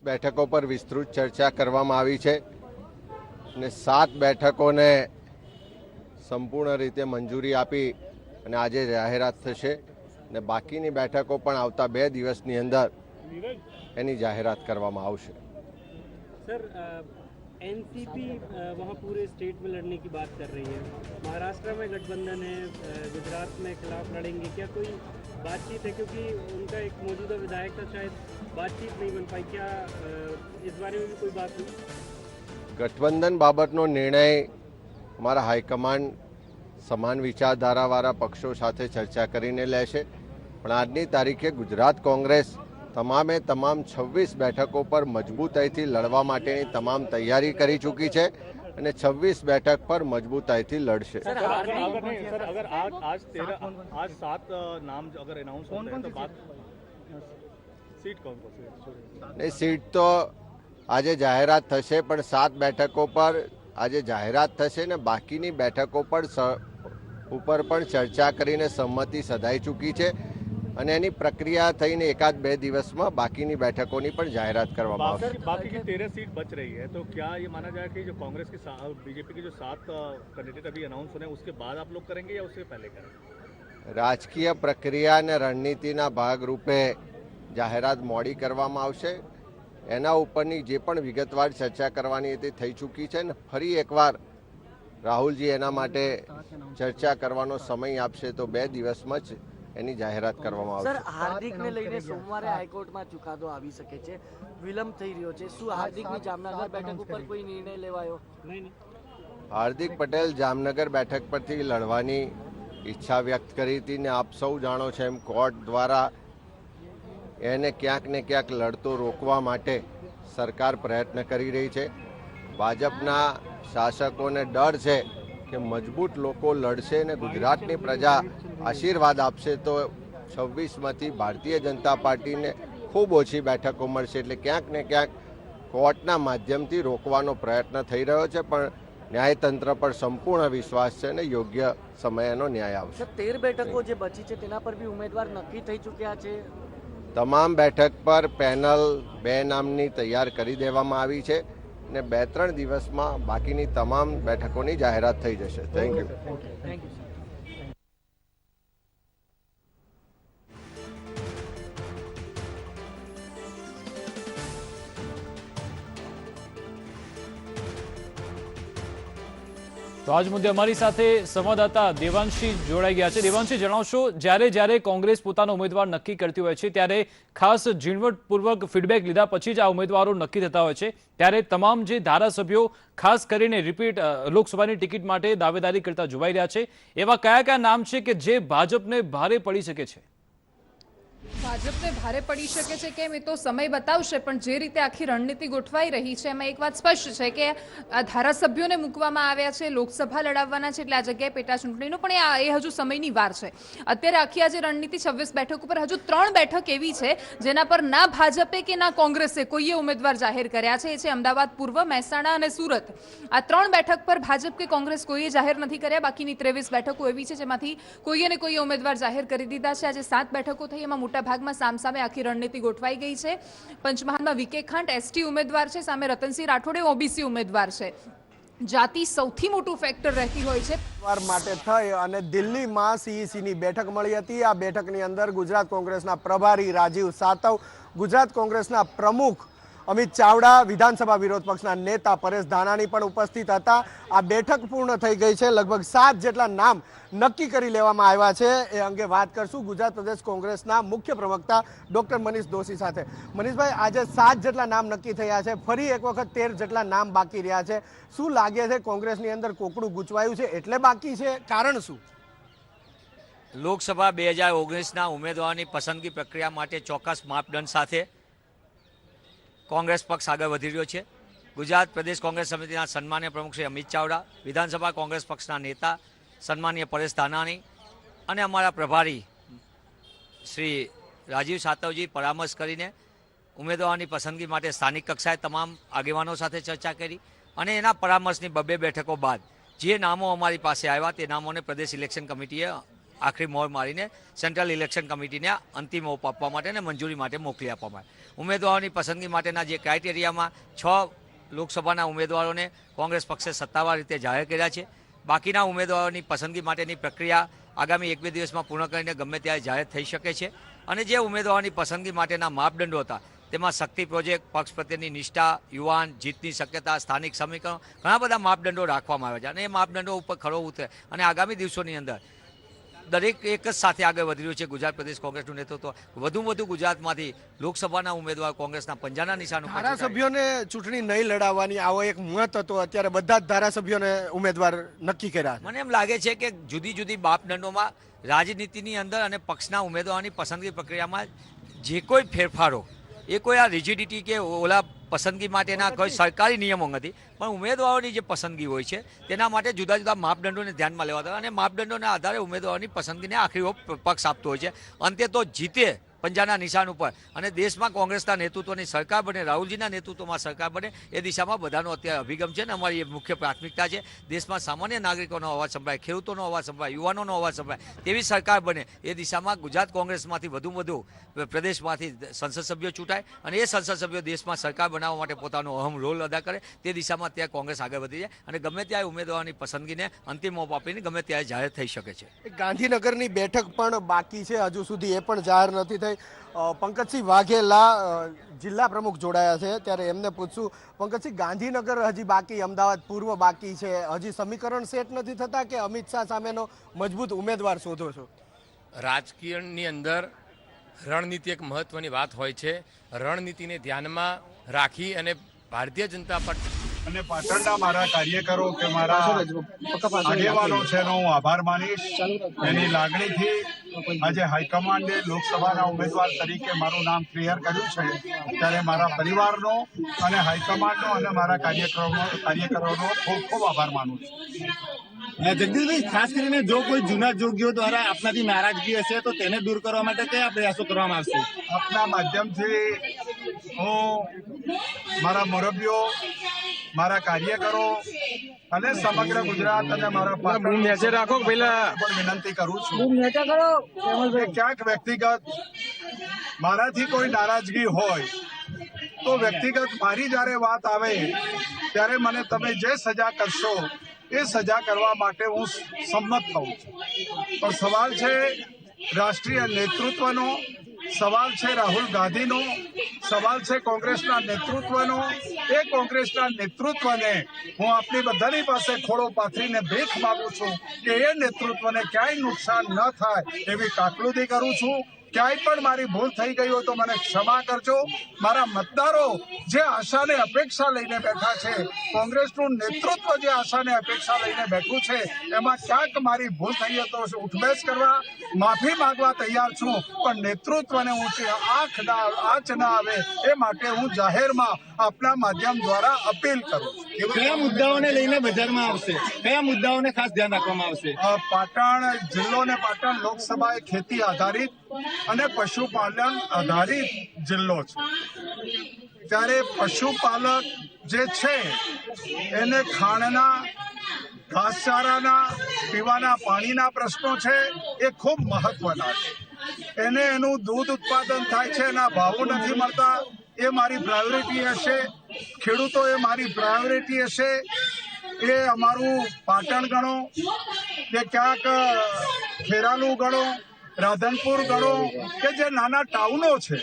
બેઠકો પર વિસ્તૃત ચર્ચા કરવામાં આવી છે અને 7 બેઠકોને સંપૂર્ણ રીતે મંજૂરી આપી અને આજે જાહેરાત થશે અને બાકીની બેઠકો પણ આવતા 2 દિવસની અંદર એની જાહેરાત કરવામાં આવશે। सर एनसीपी वहाँ पूरे स्टेट में लड़ने की बात कर रही है, महाराष्ट्र में गठबंधन है, गुजरात में खिलाफ लड़ेंगे, क्या कोई बातचीत है? क्योंकि उनका एक मौजूदा विधायक था, शायद बातचीत नहीं बन पाई, क्या इस बारे में भी कोई बात हुई? गठबंधन बाबतनो निर्णय हमारा हाईकमांड સમાન વિચારધારાવાળા પક્ષો સાથે ચર્ચા કરીને લેશે, પણ આજની તારીખે ગુજરાત કોંગ્રેસ તમામે તમામ 26 બેઠકો પર મજબૂતાઈથી લડવા માટેની તમામ તૈયારી કરી ચૂકી છે અને 26 બેઠક પર મજબૂતાઈથી લડશે। सर अगर आज 7 नाम अगर अनाउंस होते हैं तो बात सीट कौन नहीं, सीट तो आज जाहेरात थशे, पण 7 બેઠકો पर आज जाहेरात थशे ने बाकीनी બેઠકો पर ઉપર પણ ચર્ચા કરીને સંમતિ સધાઈ ચૂકી છે અને એની પ્રક્રિયા થઈને 1-2 દિવસમાં બાકીની બેઠકોની પણ જાહેરાત કરવામાં આવશે। बाकी की 13 सीट बच रही है, तो क्या ये माना जाए कि जो कांग्रेस की बीजेपी की जो 7 कैंडिडेट अभी अनाउंस होने उसके बाद आप लोग करेंगे या उससे पहले करेंगे? રાજકીય પ્રક્રિયા અને રણનીતિના ભાગરૂપે જાહેરાત મોડી કરવામાં આવશે। એના ઉપરની જે પણ વિગતવાર ચર્ચા કરવાની હતી થઈ ચૂકી છે ને ફરી એકવાર રાહુલજી એના માટે ચર્ચા કરવાનો સમય આપશે તો 2 દિવસમાં જ એની જાહેરાત કરવામાં આવશે। સર, હાર્દિકને લઈને સોમવારે હાઈકોર્ટમાં ચુકાદો આવી શકે છે, વિલંબ થઈ રહ્યો છે, શું હાર્દિકની જામનગર બેઠક ઉપર કોઈ નિર્ણય લેવાયો? नहीं હાર્દિક પટેલ જામનગર બેઠક પરથી લડવાની ઈચ્છા વ્યક્ત કરી હતી ને આપ સૌ જાણો છો એમ કોર્ટ દ્વારા એને ક્યાંક ને ક્યાંક લડતો રોકવા માટે સરકાર પ્રયત્ન કરી રહી છે। ભાજપના શાસકોને ડર છે કે મજબૂત લોકો લડશે ને ગુજરાતની પ્રજા આશીર્વાદ આપશે તો 26માંથી ભારતીય જનતા પાર્ટીને ખૂબ ઓછી બેઠકો મળશે, એટલે ક્યાંક ને ક્યાંક કોર્ટના માધ્યમથી રોકવાનો પ્રયત્ન થઈ રહ્યો છે, પણ ન્યાયતંત્ર પર સંપૂર્ણ વિશ્વાસ છે અને યોગ્ય સમયનો ન્યાય આવશે। સર, 13 બેઠકો જે બચી છે તેના પર બી ઉમેદવાર નક્કી થઈ ચૂક્યા છે। તમામ બેઠક પર પેનલ 2 નામની તૈયાર કરી દેવામાં આવી છે ને 2-3 દિવસમાં બાકીની તમામ બેઠકોની જાહેરાત થઈ જશે। Thank you. Thank you sir. તો આજ મુદ્દે અમારી સાથે સંવાદદાતા દેવાંશી જોડાઈ ગયા છે। દેવાંશી, જણાવશો, જ્યારે કોંગ્રેસ પોતાનો ઉમેદવાર નક્કી કરતી હોય છે ત્યારે ખાસ ઝીણવટપૂર્વક ફીડબેક લીધા પછી જ આ ઉમેદવારો નક્કી થતા હોય છે, ત્યારે તમામ જે ધારાસભ્યો ખાસ કરીને રિપીટ લોકસભાની ટિકિટ માટે દાવેદારી કરતા જોવાઈ રહ્યા છે, એવા કયા નામ છે કે જે ભાજપને ભારે પડી શકે છે? ભાજપને ભારે પડી શકે છે કેમ એ તો સમય બતાવશે, પણ જે રીતે આખી રણનીતિ ગોઠવાઈ રહી છે એમાં એક વાત સ્પષ્ટ છે કે આ ધારાસભ્યોને મૂકવામાં આવ્યા છે, લોકસભા લડાવવાના છે, એટલે આ જગ્યાએ પેટા ચૂંટણીનો પણ એ હજુ સમયની વાર છે। અત્યારે આખી આ જે રણનીતિ 26 બેઠક ઉપર હજુ 3 બેઠક એવી છે જેના પર ના ભાજપે કે ના કોંગ્રેસે કોઈએ ઉમેદવાર જાહેર કર્યા છે, એ છે અમદાવાદ પૂર્વ, મહેસાણા અને સુરત। આ 3 બેઠક પર ભાજપ કે કોંગ્રેસ કોઈએ જાહેર નથી કર્યા, બાકીની 23 બેઠકો એવી છે જેમાંથી કોઈએ ને કોઈએ ઉમેદવાર જાહેર કરી દીધા છે। આજે 7 બેઠકો થઈ, એમાં મોટા ભાગમાં સામસામે આખી રણનીતિ ગોઠવાઈ ગઈ છે। પંચમહાલમાં વીકે ખાંટ એસટી ઉમેદવાર છે, સામે રતનસિંહ રાઠોડે ઓબીસી ઉમેદવાર છે। જાતિ સૌથી મોટું ફેક્ટર રહેતી હોય છે માટે થઈ અને દિલ્હીમાં સીઈસીની બેઠક મળી હતી। આ બેઠકની અંદર ગુજરાત કોંગ્રેસના પ્રભારી રાજીવ સાતવ, ગુજરાત કોંગ્રેસના પ્રમુખ અમિત ચાવડા, વિધાનસભા વિરોધ પક્ષના નેતા પરેશ ધાનાણી પણ ઉપસ્થિત હતા। આ બેઠક પૂર્ણ થઈ ગઈ છે, લગભગ 7 જેટલા નામ નક્કી કરી લેવામાં આવ્યા છે। એ અંગે વાત કરશું ગુજરાત પ્રદેશ કોંગ્રેસના મુખ્ય પ્રવક્તા ડોક્ટર મનીષ દોશી સાથે। મનીષભાઈ, આજે 7 જેટલા નામ નક્કી થયા છે, ફરી એક વખત 13 જેટલા નામ બાકી રહ્યા છે, શું લાગે છે કોંગ્રેસની અંદર કોકડું ગૂંચવાયું છે એટલે બાકી છે, કારણ શું? લોકસભા 2019ના ઉમેદવારોની પસંદગી પ્રક્રિયા માટે ચોક્કસ માપદંડ સાથે કોંગ્રેસ પક્ષ આગળ વધી રહ્યો છે। ગુજરાત પ્રદેશ કોંગ્રેસ સમિતિના સન્માનીય પ્રમુખ શ્રી અમિત ચાવડા, વિધાનસભા કોંગ્રેસ પક્ષના નેતા સન્માનીય પરેશ ધાનાણી અને અમારા પ્રભારી શ્રી રાજીવ સાતવજી પરામર્શ કરીને ઉમેદવારોની પસંદગી માટે સ્થાનિક કક્ષાએ તમામ આગેવાનો સાથે ચર્ચા કરી અને એના પરામર્શની 2 બેઠકો બાદ જે નામો અમારી પાસે આવ્યા તે નામોને પ્રદેશ ઇલેક્શન કમિટીએ આખરી મોહર મારીને સેન્ટ્રલ ઇલેક્શન કમિટીને અંતિમ ઓપ આપવા માટે અને મંજૂરી માટે મોકલી આપવામાં આવે। ઉમેદવારોની પસંદગી માટેના જે ક્રાઇટેરિયામાં 6 લોકસભાના ઉમેદવારોને કોંગ્રેસ પક્ષે સત્તાવાર રીતે જાહેર કર્યા છે. બાકીના ઉમેદવારોની પસંદગી માટેની પ્રક્રિયા આગામી 1-2 દિવસમાં પૂર્ણ કરીને ગમે ત્યારે જાહેર થઈ શકે છે. અને જે ઉમેદવારોની પસંદગી માટેના માપદંડો હતા તેમાં શક્તિ પ્રોજેક્ટ, પક્ષ પ્રત્યેની નિષ્ઠા, યુવાન, જીતની શક્યતા, સ્થાનિક સમીકરણો, ઘણા બધા માપદંડો રાખવામાં આવ્યા છે. અને એ માપદંડો ઉપર ખરો ઉતરે અને આગામી દિવસોની અંદર દરેક એક જ સાથે આગળ વધી રહ્યું છે ગુજરાત પ્રદેશ કોંગ્રેસનું નેતૃત્વ. વધુમાં વધુ ગુજરાતમાંથી લોકસભાના ઉમેદવાર કોંગ્રેસના પંજાના નિશાન ઉપર ધારાસભ્યોને ચૂંટણી નહીં લડાવવાની આવો એક મત હતો. અત્યારે બધા જ ધારાસભ્યોને ઉમેદવાર નક્કી કર્યા છે. મને એમ લાગે છે કે જુદી જુદી માપદંડોમાં રાજનીતિની અંદર અને પક્ષના ઉમેદવારોની પસંદગી પ્રક્રિયામાં જે કોઈ ફેરફારો એ કોઈ આ રિજિડિટી કે ઓલા પસંદગી માટેના કોઈ સરકારી નિયમો નથી, પણ ઉમેદવારોની જે પસંદગી હોય છે તેના માટે જુદા જુદા માપદંડોને ધ્યાનમાં લેવાતા અને માપદંડોના આધારે ઉમેદવારોની પસંદગીને આખરી ઓપ પક્ષ આપતો હોય છે. અંતે તો જીતે પંજાના નિશાન ઉપર અને દેશમાં કોંગ્રેસના નેતૃત્વની સરકાર બને, રાહુલજીના નેતૃત્વમાં સરકાર બને, એ દિશામાં બધાનો અત્યારે અભિગમ છે. ને અમારી એ મુખ્ય પ્રાથમિકતા છે દેશમાં સામાન્ય નાગરિકોનો અવાજ સંભળાય, ખેડૂતોનો અવાજ સંભળાય, યુવાનોનો અવાજ સંભળાય તેવી સરકાર બને. એ દિશામાં ગુજરાત કોંગ્રેસમાંથી વધુમાં વધુ પ્રદેશમાંથી સંસદ સભ્યો ચૂંટાય અને એ સંસદ સભ્યો દેશમાં સરકાર બનાવવા માટે પોતાનો અહમ રોલ અદા કરે. તે દિશામાં ત્યાં કોંગ્રેસ આગળ વધી જાય અને ગમે ત્યારે ઉમેદવારોની પસંદગીને અંતિમ ઓપ આપીને ગમે ત્યારે જાહેર થઈ શકે છે. ગાંધીનગરની બેઠક પણ બાકી છે, હજુ સુધી એ પણ જાહેર નથી થઈ. પંકજસિંહ વાઘેલા જિલ્લા પ્રમુખ જોડાયા છે, ત્યારે એમને પૂછશું. પંકજસિંહ, ગાંધીનગર હજી બાકી, અમદાવાદ પૂર્વ બાકી છે, હજી સમીકરણ સેટ નથી થતા કે અમિત શાહ સામેનો મજબૂત ઉમેદવાર શોધો છો? રાજકીયની અંદર રણનીતિ એક મહત્વની વાત હોય છે. રણનીતિને ધ્યાનમાં રાખી અને ભારતીય જનતા પાર્ટી અને પાટણના મારા કાર્યકરો કે મારા આગેવાનો છે એનો હું આભાર માનીશ. એની લાગણીથી આજે હાઈકમાન્ડે લોકસભાના ઉમેદવાર તરીકે મારું નામ ક્લિયર કર્યું છે, ત્યારે મારા પરિવારનો અને હાઈકમાન્ડનો અને મારા કાર્યકરોનો ખૂબ ખૂબ આભાર માનું છું. જગદીશભાઈ, ખાસ કરીને જો કોઈ જૂના જોગીઓ દ્વારા આપનાથી નારાજગી હશે તો તેને દૂર કરવા માટે કયા પ્રયાસો કરવામાં આવશે? આપના માધ્યમથી હું મારા મુરબ્બીઓ, મારા કાર્યકરો અને સમગ્ર ગુજરાત અને મારા પાટણ વિનંતી કરું છું કે ક્યાંક વ્યક્તિગત મારાથી કોઈ નારાજગી હોય તો વ્યક્તિગત મારી જ્યારે વાત આવે ત્યારે મને તમે જે સજા કરશો એ સજા કરવા માટે હું સંમત થઉં છું. પણ સવાલ છે રાષ્ટ્રીય નેતૃત્વનો, સવાલ છે રાહુલ ગાંધીનો, સવાલ છે કોંગ્રેસના નેતૃત્વનો. એ કોંગ્રેસના નેતૃત્વને હું આપની બધાની પાસે ખોળો પાથરીને ભીખ માંગુ છું કે એ નેતૃત્વને ક્યાંય નુકસાન ન થાય એવી કાકલુદી કરું છું. ક્યાંય પણ મારી ભૂલ થઈ ગઈ હોય તો મને ક્ષમા કરજો. મારા મતદારો જે આશાને અપેક્ષા લઈને બેઠા છે, કોંગ્રેસનું નેતૃત્વ જે આશાને અપેક્ષા લઈને બેઠું છે, એમાં ક્યાંક મારી ભૂલ થઈ હોય તો ઉઠબેસ કરવા, માફી માંગવા તૈયાર છું. પણ નેતૃત્વને ઊંચી આંચ ના આવે એ માટે હું જાહેરમાં આપના માધ્યમ દ્વારા અપીલ કરું છું. કયા મુદ્દાઓને લઈને બજારમાં આવશે? કયા મુદ્દાઓને ખાસ ધ્યાન રાખવામાં આવશે? પાટણ જિલ્લો અને પાટણ લોકસભા એ ખેતી આધારિત અને પશુપાલન આધારિત જિલ્લો છે, ત્યારે પશુપાલક જે છે એને ખાણના, ઘાસચારાના, પીવાના પાણીના પ્રશ્નો છે એ ખૂબ મહત્વના છે. એને એનું દૂધ ઉત્પાદન થાય છે, એના ભાવો નથી મળતા, એ મારી પ્રાયોરિટી હશે. ખેડૂતો એ મારી પ્રાયોરિટી હશે. એ અમારું પાટણ ગણો કે ક્યાંક ખેરાલુ ગણો, રાધનપુર ગણો કે જે નાના ટાઉનો છે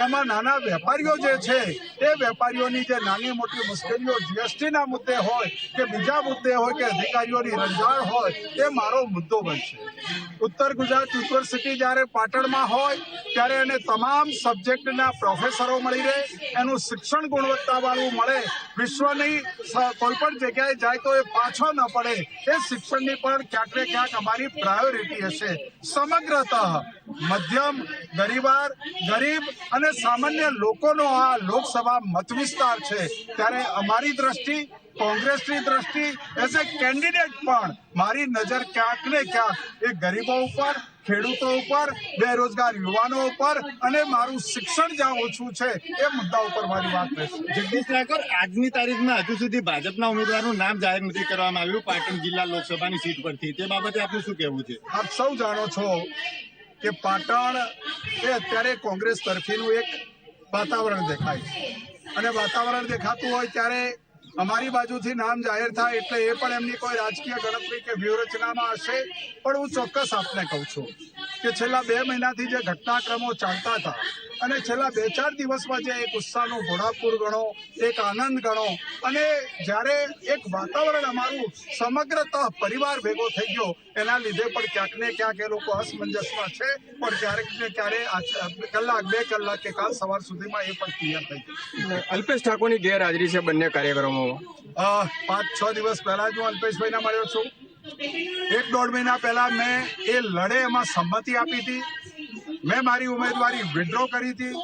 એમાં નાના વેપારીઓ જે છે એ વેપારીઓની જે નાની મોટી મુશ્કેલીઓ જીએસટીના મુદ્દે હોય કે બીજા મુદ્દે હોય કે અધિકારીઓની રંજાણ હોય એ મારો મુદ્દો બનશે. ઉત્તર ગુજરાત યુનિવર્સિટી જ્યારે પાટણમાં હોય ત્યારે એને તમામ સબ્જેક્ટના પ્રોફેસરો મળી રહે, એનું શિક્ષણ ગુણવત્તાવાળું મળે, વિશ્વની કોઈ પણ જગ્યાએ જાય તો એ પાછો ન પડે, એ શિક્ષણની પણ ક્યાંક ને ક્યાંક અમારી પ્રાયોરિટી હશે. સમગ્રતઃ મધ્યમ, ગરીબ અને સામાન્ય લોકોનો આ લોકસભા મત વિસ્તાર છે, ત્યારે અમારી દ્રષ્ટિ, કોંગ્રેસની દ્રષ્ટિ એઝ એ કેન્ડિડેટ પણ મારી નજર ક્યાંક ને ક્યાંક એ ગરીબો ઉપર, ખેડૂતો ઉપર, બેરોજગાર યુવાનો ઉપર અને મારું શિક્ષણ જ્યાં ઓછું છે એ મુદ્દા ઉપર મારી વાત રહેશે. જગદીશ ઠાકોર, આજની તારીખમાં હજુ સુધી ભાજપના ઉમેદવારનું નામ જાહેર નથી કરવામાં આવ્યું પાટણ જિલ્લા લોકસભાની સીટ પરથી, તે બાબતે આપનું શું કહેવું છે? આપ સૌ જાણો છો કે પાટણ એ અત્યારે કોંગ્રેસ તરફીનું એક વાતાવરણ દેખાય છે. અને વાતાવરણ દેખાતું હોય ત્યારે અમારી બાજુથી નામ જાહેર થાય એટલે એ પણ એમની કોઈ રાજકીય ગણતરી કે વ્યૂહરચનામાં હશે. પણ હું ચોક્કસ આપને કહું છું કે છેલ્લા 2 મહિનાથી જે ઘટનાક્રમો ચાલતા હતા અને છેલ્લા 2-4 દિવસમાં જે એક ઉત્સાહનો ઘોડાપુર ગણો, એક આનંદ ગણો, અને જ્યારે એક વાતાવરણ અમારું સમગ્રતઃ પરિવાર ભેગો થઈ ગયો, એના લીધે પણ ક્યાંક ને ક્યાંક એ લોકો અસમંજસમાં છે. પણ ક્યારેક ને ક્યારે કલાક 2 કલાક કે કાલ સવાર સુધીમાં એ પણ ક્લિયર થઈ ગયું. અલ્પેશ ઠાકોરની ગેરહાજરી છે બંને કાર્યક્રમોમાં. 5-6 દિવસ પહેલા જ હું અલ્પેશભાઈને મળ્યો છું. 1-1.5 મહિના પહેલા મેં એ લડે એમાં સંમતિ આપી હતી. મેં મારી ઉમેદવારી વિડ્રો કરી હતી.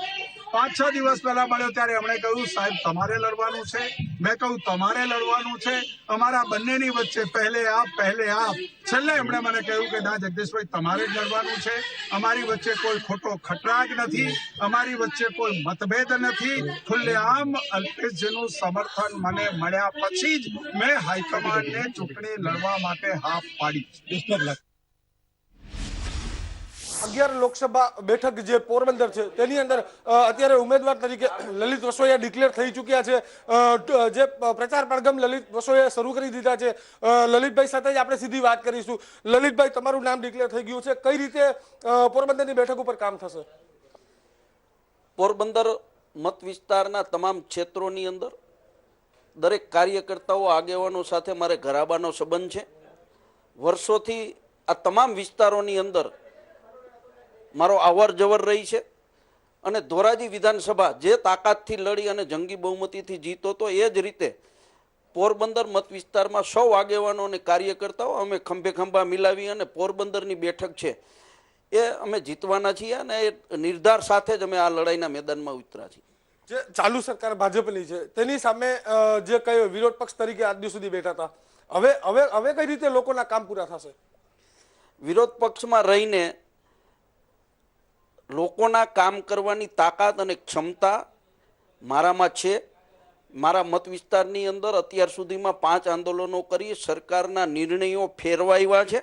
5-6 દિવસ પહેલા મળ્યો ત્યારે એમણે કહ્યું સાહેબ તમારે લડવાનું છે. મેં કહ્યું તમારે લડવાનું છે. અમારા બંનેની વચ્ચે પહેલે આપ. છેલ્લે એમણે મને કહ્યું કે ના જગદીશભાઈ તમારે જ લડવાનું છે. અમારી વચ્ચે કોઈ ખોટો ખટરાગ નથી, અમારી વચ્ચે કોઈ મતભેદ નથી. ખુલ્લેઆમ અલ્પેશજીનું સમર્થન મને મળ્યા પછી જ મેં હાઈકમાન્ડને ચૂંટણી લડવા માટે હા પાડી. 11 લોકસભા બેઠક જે પોરબંદર છે તેની અંદર અત્યારે ઉમેદવાર તરીકે લલિત વસોયા ડિક્લેર થઈ ચૂક્યા છે. જે પ્રચાર પડઘમ લલિત વસોયા શરૂ કરી દીધા છે. લલિતભાઈ સાથે જ આપણે સીધી વાત કરીશું. લલિતભાઈ, તમારું નામ ડિક્લેર થઈ ગયું છે, કઈ રીતે પોરબંદરની બેઠક ઉપર કામ થશે? પોરબંદર મત વિસ્તારના તમામ ક્ષેત્રોની અંદર દરેક કાર્યકર્તાઓ આગેવાનો સાથે મારે ઘરાબાનો સંબંધ છે. વર્ષોથી આ તમામ વિસ્તારોની અંદર મારો અવર જવર રહી છે અને ધોરાજી વિધાનસભા જે તાકાતથી લડી અને જંગી બહુમતીથી જીતો તો એ જ રીતે પોરબંદર મત વિસ્તારમાં સૌ આગેવાનો અને કાર્યકર્તાઓ અમે ખંભે ખંભા મિલાવી અને પોરબંદરની બેઠક છે એ અમે જીતવાના છીએ અને એ નિર્ધાર સાથે જ અમે આ લડાઈના મેદાનમાં ઉતર્યા છીએ. જે ચાલુ સરકાર ભાજપની છે તેની સામે જે કઈ વિરોધ પક્ષ તરીકે આજ દિવસ સુધી બેઠા હતા, હવે કઈ રીતે લોકોના કામ પૂરા થશે? વિરોધ પક્ષમાં રહીને લોકોના કામ કરવાની તાકાત અને ક્ષમતા મારામાં છે. મારા મત વિસ્તારની અંદર અત્યાર સુધીમાં 5 આંદોલનો કરી સરકારના નિર્ણયો ફેરવાયા છે.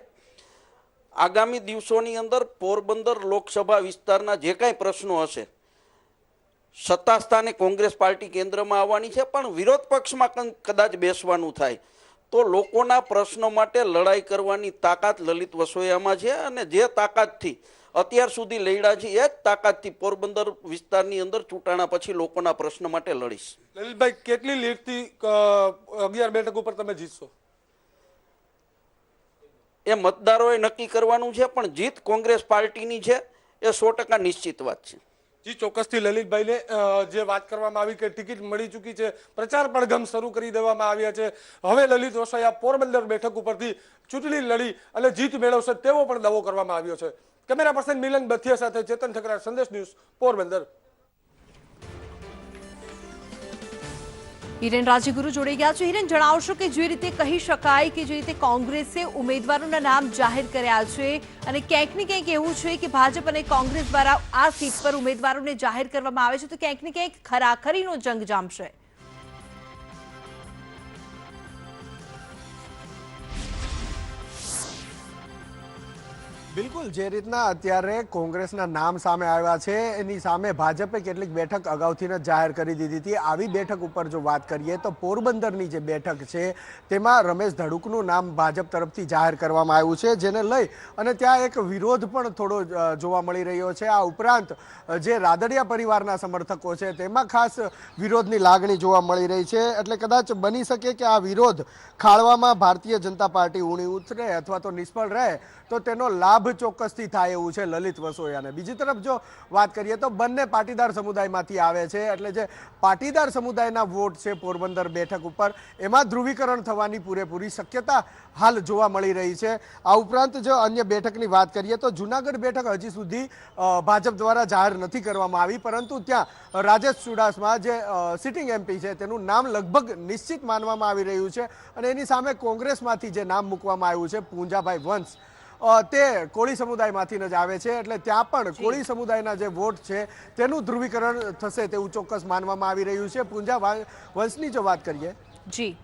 આગામી દિવસોની અંદર પોરબંદર લોકસભા વિસ્તારના જે કાંઈ પ્રશ્નો હશે, સત્તા સ્થાને કોંગ્રેસ પાર્ટી કેન્દ્રમાં આવવાની છે, પણ વિરોધ પક્ષમાં કદાચ બેસવાનું થાય તો લોકોના પ્રશ્નો માટે લડાઈ કરવાની તાકાત લલિત વસોયામાં છે. અને જે તાકાતથી અત્યાર સુધી લડ્યા છે એ જ તાકાતથી પોરબંદર વિસ્તારની અંદર ચૂંટાણા પછી લોકોના પ્રશ્ન માટે લડીશ. લલિતભાઈ, કેટલી લીડથી 11 બેઠક ઉપર તમે જીતશો? એ મતદારોએ નક્કી કરવાનું છે, પણ જીત કોંગ્રેસ પાર્ટીની છે એ 100% નિશ્ચિત વાત છે. જી, ચોક્કસથી લલિતભાઈને જે વાત કરવામાં આવી કે ટિકિટ મળી ચૂકી છે, પ્રચાર પડઘમ શરૂ કરી દેવામાં આવ્યા છે. હવે લલિત વસોયા પોરબંદર બેઠક ઉપરથી ચૂંટણી લડી અને જીત મેળવશે તેવો પણ દાવો કરવામાં આવ્યો છે. કેમેરા પર્સન મિલન બથિયા સાથે ચેતન ઠકરાર, સંદેશ ન્યૂઝ, પોરબંદર. હિરેન રાજગુરુ જોડાઈ ગયા છે. હિરેન, જણાવશો કે જે રીતે કહી શકાય કે જે રીતે કોંગ્રેસે ઉમેદવારોના નામ જાહેર કર્યા છે અને ક્યાંક ને ક્યાંક એવું છે કે ભાજપ અને કોંગ્રેસ દ્વારા આ સીટ પર ઉમેદવારોને જાહેર કરવામાં આવે છે, તો ક્યાંક ને ક્યાંક ખરાખરીનો જંગ જામશે. બિલકુલ, જે રીતના અત્યારે કોંગ્રેસના નામ સામે આવ્યા છે એની સામે ભાજપે કેટલીક બેઠક અગાઉથી જ જાહેર કરી દીધી હતી. આવી બેઠક ઉપર જો વાત કરીએ તો પોરબંદરની જે બેઠક છે તેમાં રમેશ ધડુકનું નામ ભાજપ તરફથી જાહેર કરવામાં આવ્યું છે, જેને લઈ અને ત્યાં એક વિરોધ પણ થોડો જોવા મળી રહ્યો છે. આ ઉપરાંત જે રાદડિયા પરિવારના સમર્થકો છે તેમાં ખાસ વિરોધની લાગણી જોવા મળી રહી છે. એટલે કદાચ બની શકે કે આ વિરોધ ખાળવામાં ભારતીય જનતા પાર્ટી ઊણી ઉતરે અથવા તો નિષ્ફળ રહે તો તેનો લાભ ચોક્કસથી થાય એવું છે લલિત વસોયાને. બીજી તરફ જો વાત કરીએ તો બંને પાટીદાર સમુદાયમાંથી આવે છે, એટલે જે પાટીદાર સમુદાયના વોટ છે પોરબંદર બેઠક ઉપર એમાં ધ્રુવીકરણ થવાની પૂરેપૂરી શક્યતા હાલ જોવા મળી રહી છે. આ ઉપરાંત જો અન્ય બેઠકની વાત કરીએ તો જુનાગઢ બેઠક હજી સુધી ભાજપ દ્વારા જાહેર નથી કરવામાં આવી, પરંતુ ત્યાં રાજેશ ચુડાસમા જે સિટિંગ એમપી છે તેનું નામ લગભગ નિશ્ચિત માનવામાં આવી રહ્યું છે. અને એની સામે કોંગ્રેસમાંથી જે નામ મૂકવામાં આવ્યું છે પૂંજાભાઈ વંશ, તે કોળી સમુદાયમાંથી જ આવે છે, એટલે ત્યાં પણ કોળી સમુદાયના જે વોટ છે તેનું ધ્રુવીકરણ થશે તેવું ચોક્કસ માનવામાં આવી રહ્યું છે. પૂંજા વંશની જો વાત કરીએ જી